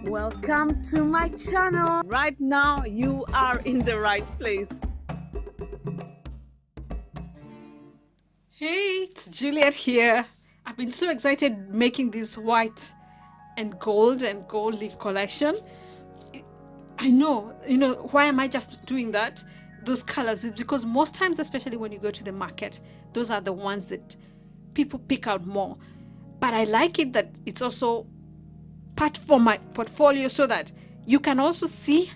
Welcome to my channel. Right now you are in the right place. Hey, it's Juliet here. I've been so excited making this white and gold leaf collection. I know, why am I just doing that? Those colors is because most times, especially when you go to the market, those are the ones that people pick out more. But I like it that it's also part for my portfolio so that you can also see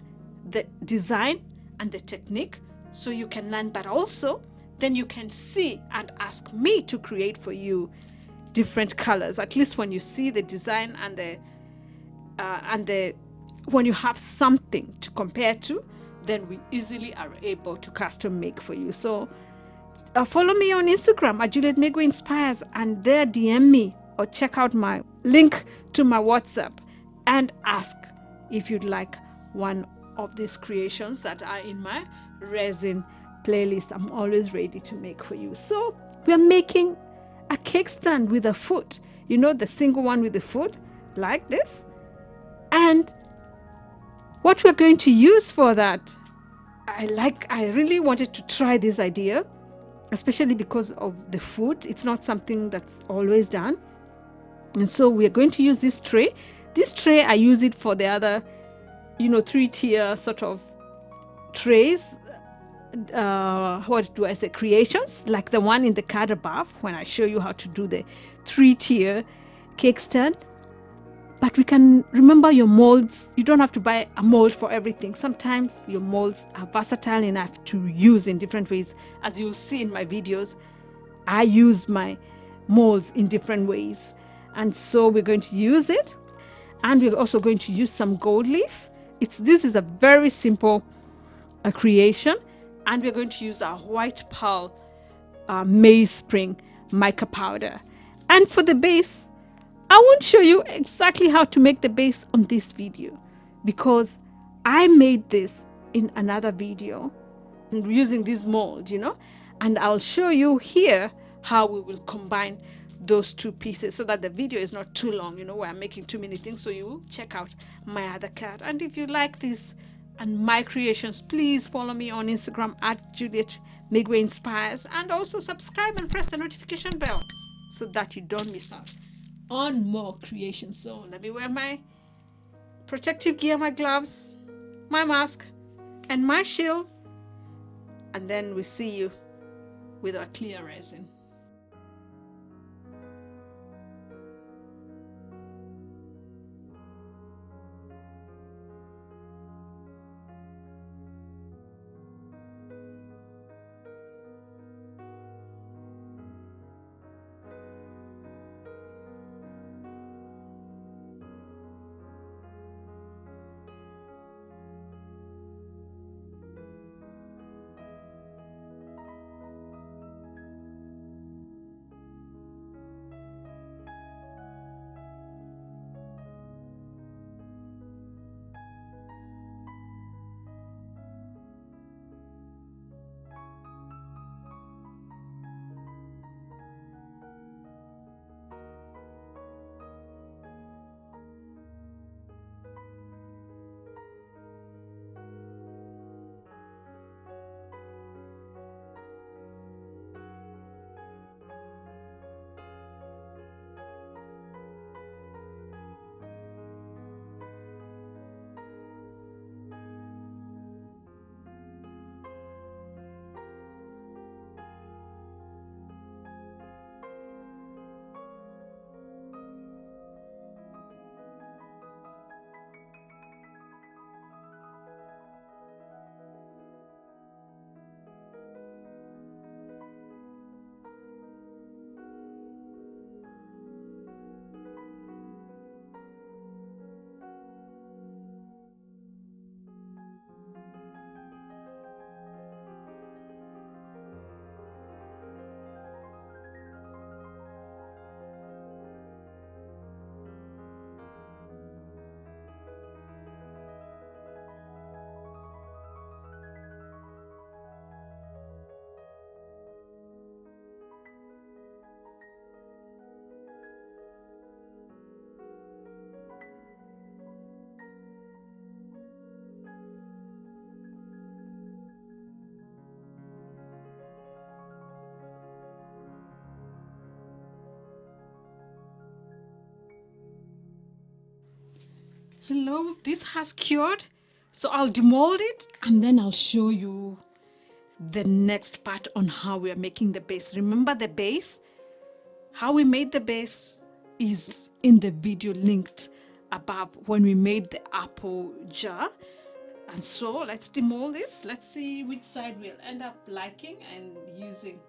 the design and the technique so you can learn, but also then you can see and ask me to create for you different colors. At least when you see the design and the when you have something to compare to, then we easily are able to custom make for you. So follow me on Instagram at Juliet Migwi Inspires, and there DM me or check out my link to my WhatsApp and ask if you'd like one of these creations that are in my resin playlist. I'm always ready to make for you. So we're making a cake stand with a foot, the single one with the foot like this. And what we're going to use for that, I really wanted to try this idea, especially because of the foot. It's not something that's always done. And so we're going to use this tray. This tray, I use it for the other, 3-tier sort of trays. What do I say? Creations, like the one in the card above, when I show you how to do the 3-tier cake stand. But we can remember your molds. You don't have to buy a mold for everything. Sometimes your molds are versatile enough to use in different ways. As you'll see in my videos, I use my molds in different ways. And so we're going to use it. And we're also going to use some gold leaf. This is a very simple creation. And we're going to use our white pearl MEYSPRING mica powder. And for the base, I won't show you exactly how to make the base on this video because I made this in another video using this mold, and I'll show you here how we will combine those two pieces so that the video is not too long, where I'm making too many things. So you check out my other card. And if you like this and my creations, please follow me on Instagram at Juliet Migwi Inspires, and also subscribe and press the notification bell so that you don't miss out on more creations. So let me wear my protective gear, my gloves, my mask, and my shield, and then we see you with our clear resin. below. This has cured, so I'll demold it and then I'll show you the next part on how we are making the base. Remember the base? How we made the base is in the video linked above when we made the apple jar. And so let's demold this. Let's see which side we'll end up liking and using.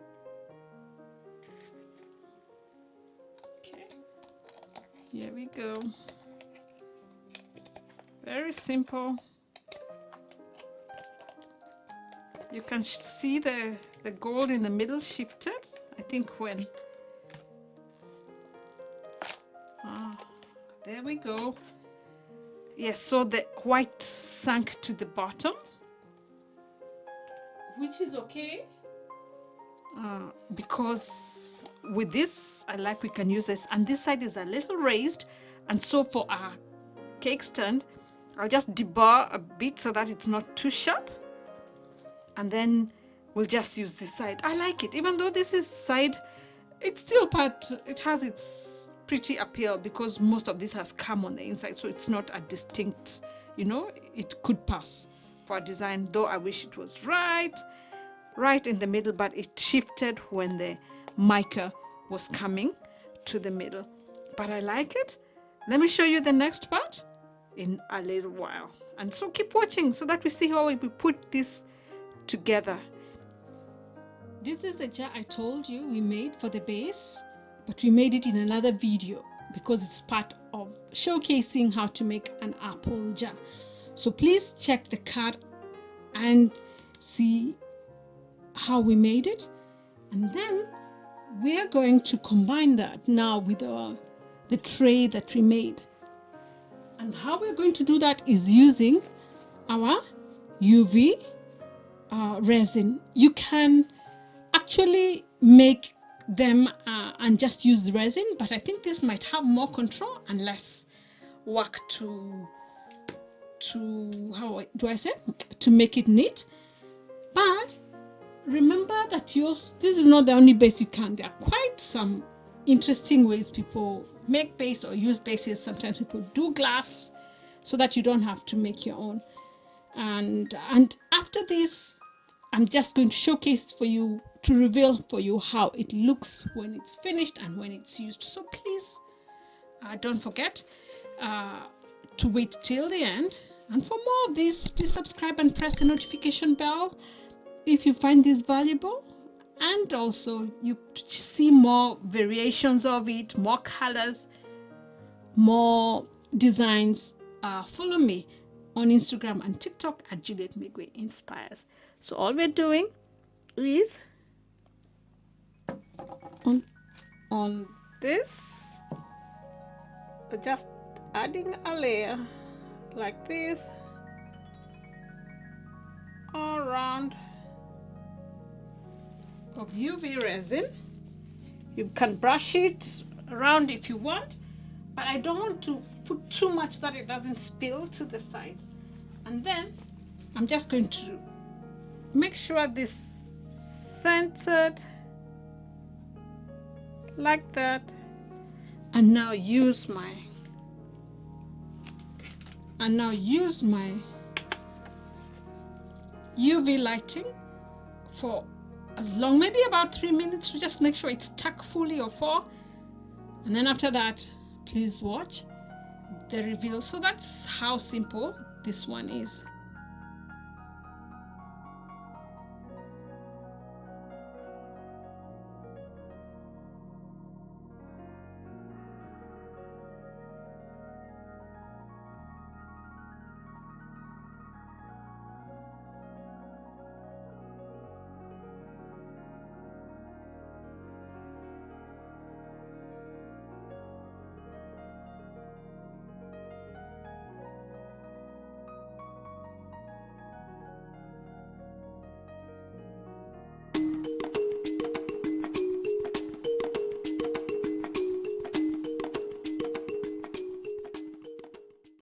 Okay, here we go. Very simple. You can see the gold in the middle shifted, I think when. There we go. Yes, so the white sank to the bottom, which is okay because with this, I like we can use this, and this side is a little raised, and so for our cake stand, I'll just debar a bit so that it's not too sharp, and then we'll just use this side. I like it, even though this is side, it's still part, it has its pretty appeal because most of this has come on the inside, so it's not a distinct, you know, it could pass for a design, though I wish it was right in the middle, but it shifted when the mica was coming to the middle. But I like it. Let me show you the next part in a little while, and so keep watching so that we see how we put this together. This is the jar I told you we made for the base, but we made it in another video because it's part of showcasing how to make an apple jar. So please check the card and see how we made it, and then we are going to combine that now with the tray that we made. And how we're going to do that is using our UV resin. You can actually make them and just use the resin, but I think this might have more control and less work to how do I say, to make it neat. But remember that this is not the only base you can. There are quite some interesting ways people make base or use bases. Sometimes people do glass so that you don't have to make your own. And after this, I'm just going to showcase for you, to reveal for you how it looks when it's finished and when it's used. So please don't forget to wait till the end. And for more of this, please subscribe and press the notification bell if you find this valuable. And also you see more variations of it, more colors, more designs. Follow me on Instagram and TikTok at Juliet Migwi Inspires. So all we're doing is on this, just adding a layer like this all around of UV resin. You can brush it around if you want, but I don't want to put too much that it doesn't spill to the side. And then I'm just going to make sure this centered like that, and now use my UV lighting for as long, maybe about 3 minutes, to just make sure it's stuck fully, or 4, and then after that please watch the reveal. So that's how simple this one is.